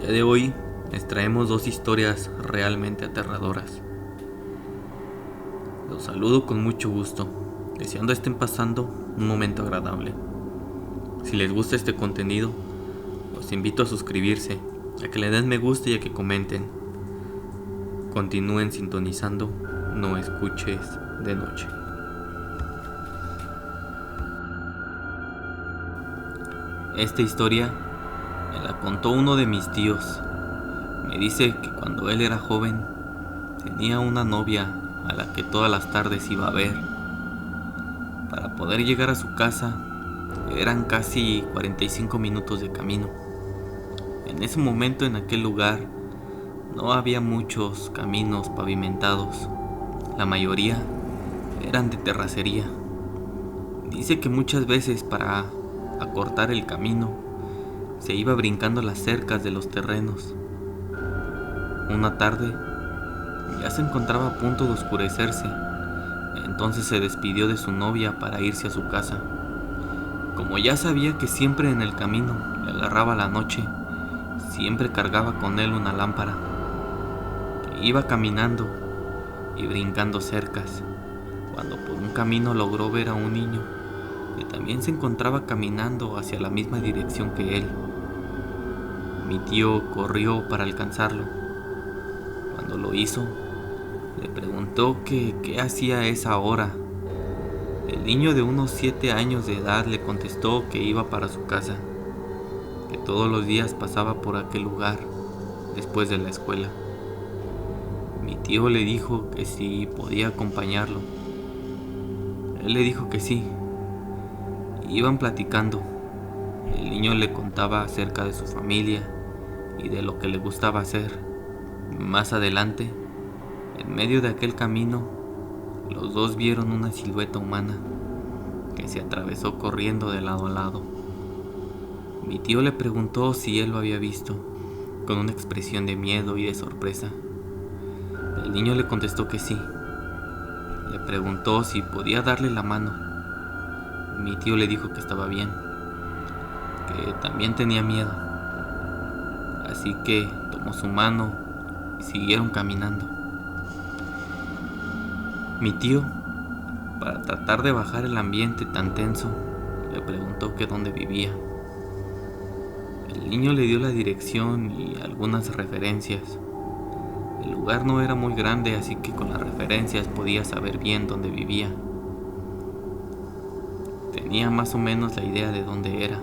día de hoy les traemos dos historias realmente aterradoras. Los saludo con mucho gusto, deseando estén pasando un momento agradable. Si les gusta este contenido, los invito a suscribirse, a que le den me gusta y a que comenten. Continúen sintonizando No Escuches de Noche. Esta historia me la contó uno de mis tíos. Me dice que cuando él era joven tenía una novia a la que todas las tardes iba a ver. Para poder llegar a su casa eran casi 45 minutos de camino. En ese momento, en aquel lugar, no había muchos caminos pavimentados. La mayoría eran de terracería. Dice que muchas veces para acortar el camino se iba brincando las cercas de los terrenos. Una tarde ya se encontraba a punto de oscurecerse, entonces se despidió de su novia para irse a su casa. Como ya sabía que siempre en el camino le agarraba la noche, siempre cargaba con él una lámpara. Iba caminando y brincando cercas, cuando por un camino logró ver a un niño que también se encontraba caminando hacia la misma dirección que él. Mi tío corrió para alcanzarlo. Cuando lo hizo, le preguntó que qué hacía a esa hora. El niño de unos 7 años de edad le contestó que iba para su casa, que todos los días pasaba por aquel lugar después de la escuela. Mi tío le dijo que si podía acompañarlo. Él le dijo que sí. Iban platicando. El niño le contaba acerca de su familia y de lo que le gustaba hacer. Más adelante, en medio de aquel camino, los dos vieron una silueta humana que se atravesó corriendo de lado a lado. Mi tío le preguntó si él lo había visto, con una expresión de miedo y de sorpresa. El niño le contestó que sí. Le preguntó si podía darle la mano. Mi tío le dijo que estaba bien, que también tenía miedo. Así que tomó su mano y siguieron caminando. Mi tío, para tratar de bajar el ambiente tan tenso, le preguntó que dónde vivía. El niño le dio la dirección y algunas referencias. El lugar no era muy grande, así que con las referencias podía saber bien dónde vivía. Tenía más o menos la idea de dónde era,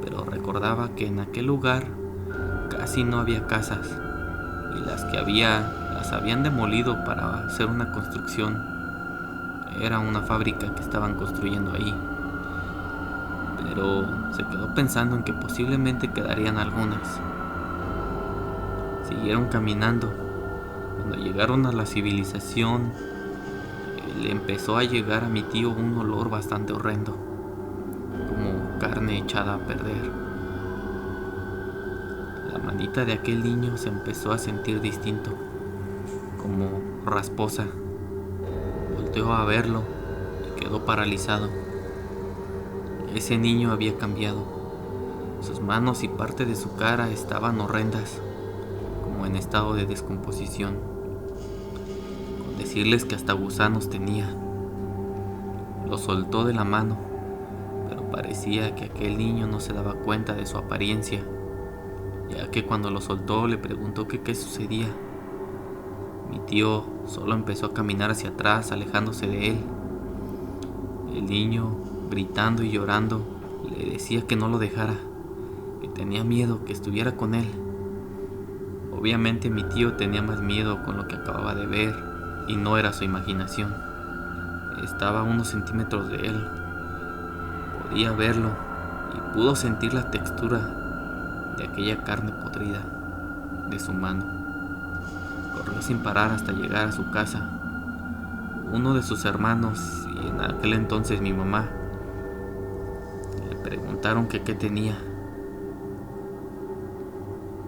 pero recordaba que en aquel lugar casi no había casas, y las que había las habían demolido para hacer una construcción. Era una fábrica que estaban construyendo ahí, pero se quedó pensando en que posiblemente quedarían algunas. Siguieron caminando. Cuando llegaron a la civilización, le empezó a llegar a mi tío un olor bastante horrendo, como carne echada a perder. La manita de aquel niño se empezó a sentir distinto, como rasposa. Volteó a verlo y quedó paralizado. Ese niño había cambiado. Sus manos y parte de su cara estaban horrendas, como en estado de descomposición. Con decirles que hasta gusanos tenía. Lo soltó de la mano, pero parecía que aquel niño no se daba cuenta de su apariencia, ya que cuando lo soltó le preguntó que qué sucedía. Mi tío solo empezó a caminar hacia atrás, alejándose de él. El niño, gritando y llorando, le decía que no lo dejara, que tenía miedo, que estuviera con él. Obviamente mi tío tenía más miedo con lo que acababa de ver, y no era su imaginación. Estaba a unos centímetros de él. Podía verlo y pudo sentir la textura de aquella carne podrida de su mano. Corrió sin parar hasta llegar a su casa. Uno de sus hermanos, y en aquel entonces mi mamá, le preguntaron que qué tenía,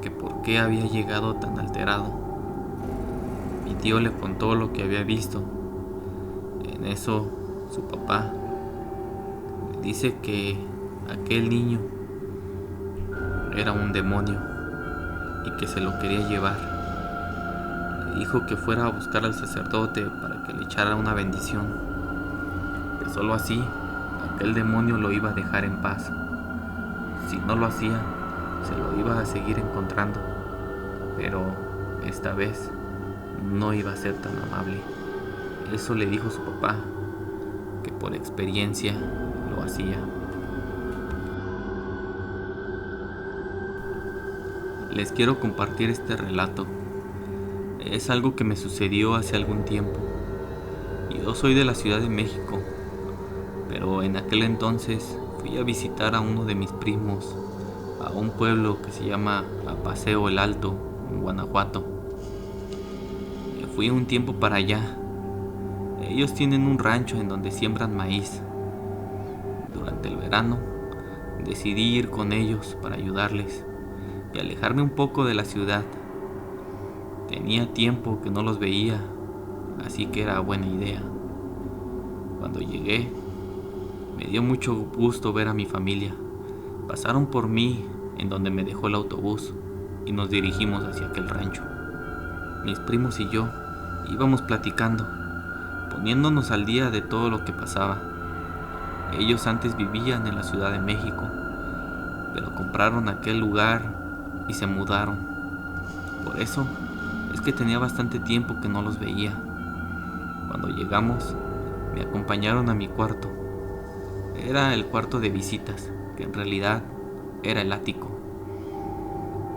que por qué había llegado tan alterado. Mi tío le contó lo que había visto. En eso, su papá le dice que aquel niño era un demonio, y que se lo quería llevar. Le dijo que fuera a buscar al sacerdote para que le echara una bendición, que solo así aquel demonio lo iba a dejar en paz. Si no lo hacía, se lo iba a seguir encontrando, pero esta vez no iba a ser tan amable. Eso le dijo su papá, que por experiencia lo hacía. Les quiero compartir este relato. Es algo que me sucedió hace algún tiempo. Yo soy de la Ciudad de México, pero en aquel entonces fui a visitar a uno de mis primos a un pueblo que se llama Apaseo el Alto, en Guanajuato. Fui un tiempo para allá. Ellos tienen un rancho en donde siembran maíz. Durante el verano decidí ir con ellos para ayudarles y alejarme un poco de la ciudad. Tenía tiempo que no los veía, así que era buena idea. Cuando llegué, me dio mucho gusto ver a mi familia. Pasaron por mí en donde me dejó el autobús y nos dirigimos hacia aquel rancho. Mis primos y yo íbamos platicando, poniéndonos al día de todo lo que pasaba. Ellos antes vivían en la Ciudad de México, pero compraron aquel lugar y se mudaron. Por eso es que tenía bastante tiempo que no los veía. Cuando llegamos, me acompañaron a mi cuarto. Era el cuarto de visitas, que en realidad era el ático.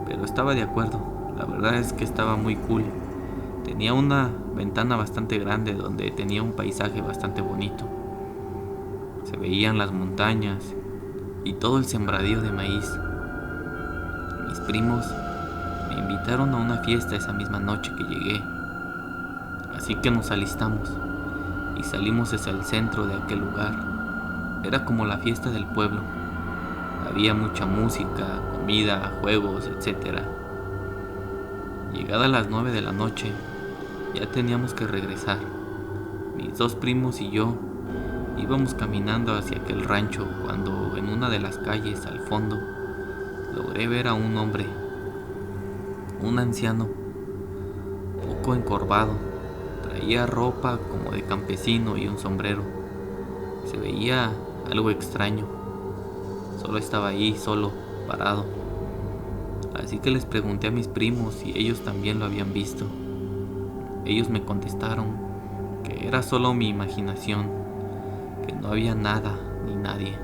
Pero estaba de acuerdo, la verdad es que estaba muy cool. Tenía una ventana bastante grande donde tenía un paisaje bastante bonito. Se veían las montañas y todo el sembradío de maíz. Mis primos me invitaron a una fiesta esa misma noche que llegué. Así que nos alistamos y salimos hacia el centro de aquel lugar. Era como la fiesta del pueblo. Había mucha música, comida, juegos, etc. Llegadas las 9 de la noche, ya teníamos que regresar. Mis dos primos y yo íbamos caminando hacia aquel rancho cuando en una de las calles al fondo logré ver a un hombre, un anciano, poco encorvado. Traía ropa como de campesino y un sombrero. Se veía algo extraño. Solo estaba ahí, solo, parado. Así que les pregunté a mis primos si ellos también lo habían visto. Ellos me contestaron que era solo mi imaginación, que no había nada ni nadie.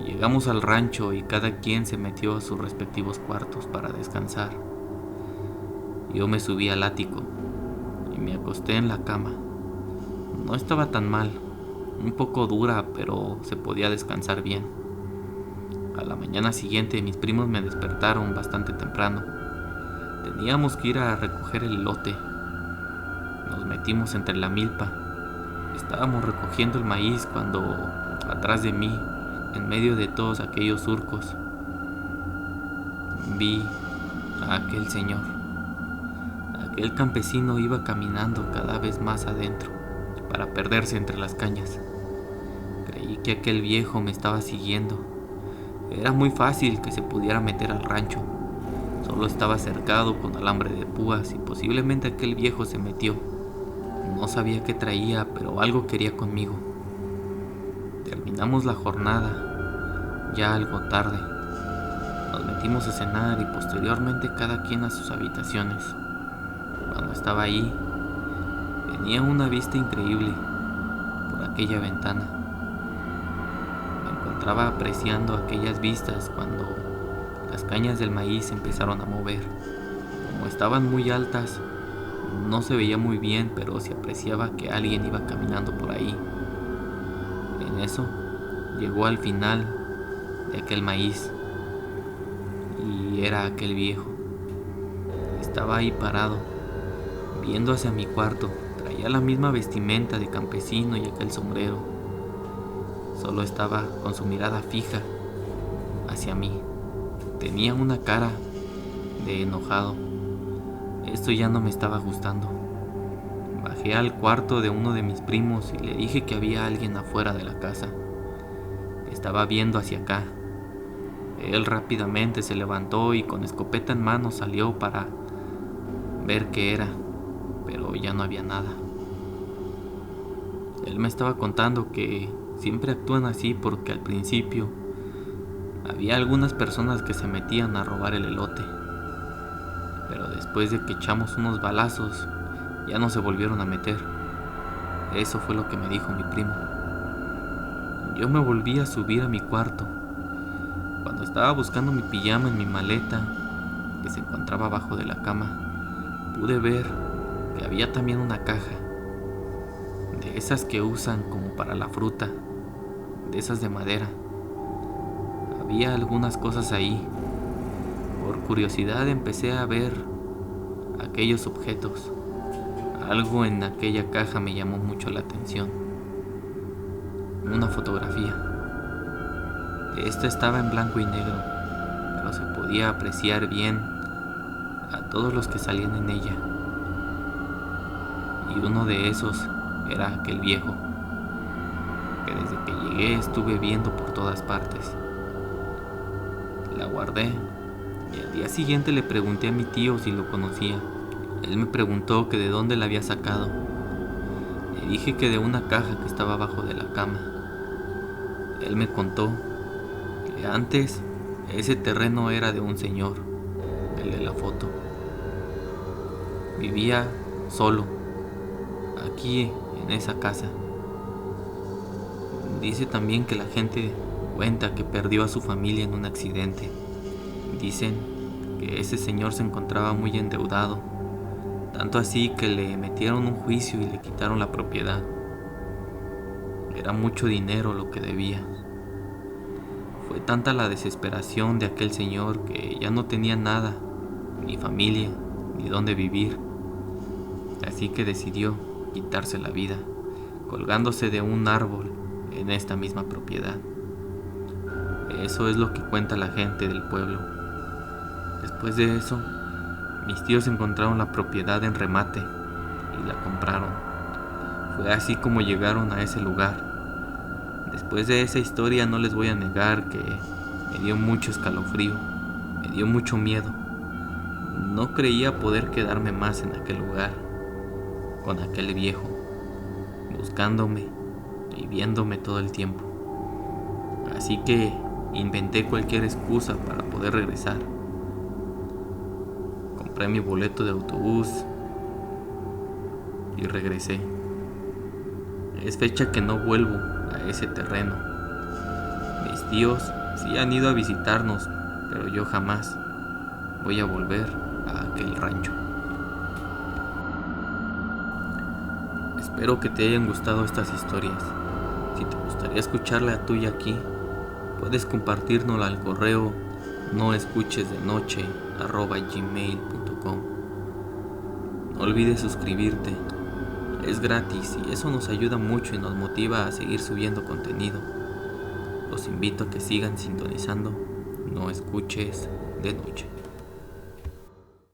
Llegamos al rancho y cada quien se metió a sus respectivos cuartos para descansar. Yo me subí al ático y me acosté en la cama. No estaba tan mal, un poco dura, pero se podía descansar bien. A la mañana siguiente mis primos me despertaron bastante temprano. Teníamos que ir a recoger el elote. Nos metimos entre la milpa. Estábamos recogiendo el maíz cuando, atrás de mí, en medio de todos aquellos surcos, vi a aquel señor. Aquel campesino iba caminando cada vez más adentro para perderse entre las cañas. Creí que aquel viejo me estaba siguiendo. Era muy fácil que se pudiera meter al rancho. Solo estaba cercado con alambre de púas y posiblemente aquel viejo se metió. No sabía qué traía, pero algo quería conmigo. Terminamos la jornada, ya algo tarde. Nos metimos a cenar y posteriormente cada quien a sus habitaciones. Cuando estaba ahí, tenía una vista increíble por aquella ventana. Me encontraba apreciando aquellas vistas cuando las cañas del maíz se empezaron a mover. Como estaban muy altas, no se veía muy bien, pero se apreciaba que alguien iba caminando por ahí. En eso, llegó al final de aquel maíz y era aquel viejo. Estaba ahí parado, viendo hacia mi cuarto. Traía la misma vestimenta de campesino y aquel sombrero. Solo estaba con su mirada fija hacia mí. Tenía una cara de enojado. Esto ya no me estaba gustando. Bajé al cuarto de uno de mis primos y le dije que había alguien afuera de la casa. Estaba viendo hacia acá. Él rápidamente se levantó y con escopeta en mano salió para ver qué era, pero ya no había nada. Él me estaba contando que siempre actúan así porque al principio había algunas personas que se metían a robar el elote, pero después de que echamos unos balazos ya no se volvieron a meter. Eso fue lo que me dijo mi primo. Yo me volví a subir a mi cuarto. Cuando estaba buscando mi pijama en mi maleta, que se encontraba abajo de la cama, pude ver que había también una caja, de esas que usan como para la fruta, de esas de madera. Había algunas cosas ahí. Por curiosidad empecé a ver aquellos objetos. Algo en aquella caja me llamó mucho la atención. Una fotografía. Esta estaba en blanco y negro, pero se podía apreciar bien a todos los que salían en ella. Y uno de esos era aquel viejo, que desde que llegué estuve viendo por todas partes. La guardé y al día siguiente le pregunté a mi tío si lo conocía. Él me preguntó que de dónde la había sacado. Le dije que de una caja que estaba abajo de la cama. Él me contó que antes ese terreno era de un señor, el de la foto. Vivía solo, aquí en esa casa. Dice también que la gente cuenta que perdió a su familia en un accidente. Dicen que ese señor se encontraba muy endeudado, tanto así que le metieron un juicio y le quitaron la propiedad. Era mucho dinero lo que debía. Fue tanta la desesperación de aquel señor que ya no tenía nada, ni familia, ni dónde vivir. Así que decidió quitarse la vida, colgándose de un árbol en esta misma propiedad. Eso es lo que cuenta la gente del pueblo. Después de eso, mis tíos encontraron la propiedad en remate y la compraron. Fue así como llegaron a ese lugar. Después de esa historia no les voy a negar que me dio mucho escalofrío, me dio mucho miedo. No creía poder quedarme más en aquel lugar, con aquel viejo, buscándome y viéndome todo el tiempo. Así que inventé cualquier excusa para poder regresar. Compré mi boleto de autobús y regresé. Es fecha que no vuelvo a ese terreno. Mis tíos sí han ido a visitarnos, pero yo jamás voy a volver a aquel rancho. Espero que te hayan gustado estas historias. Si te gustaría escuchar la tuya aquí, puedes compartirnosla al correo noescuchesdenoche@gmail.com. No olvides suscribirte. Es gratis y eso nos ayuda mucho y nos motiva a seguir subiendo contenido. Los invito a que sigan sintonizando No Escuches de Noche.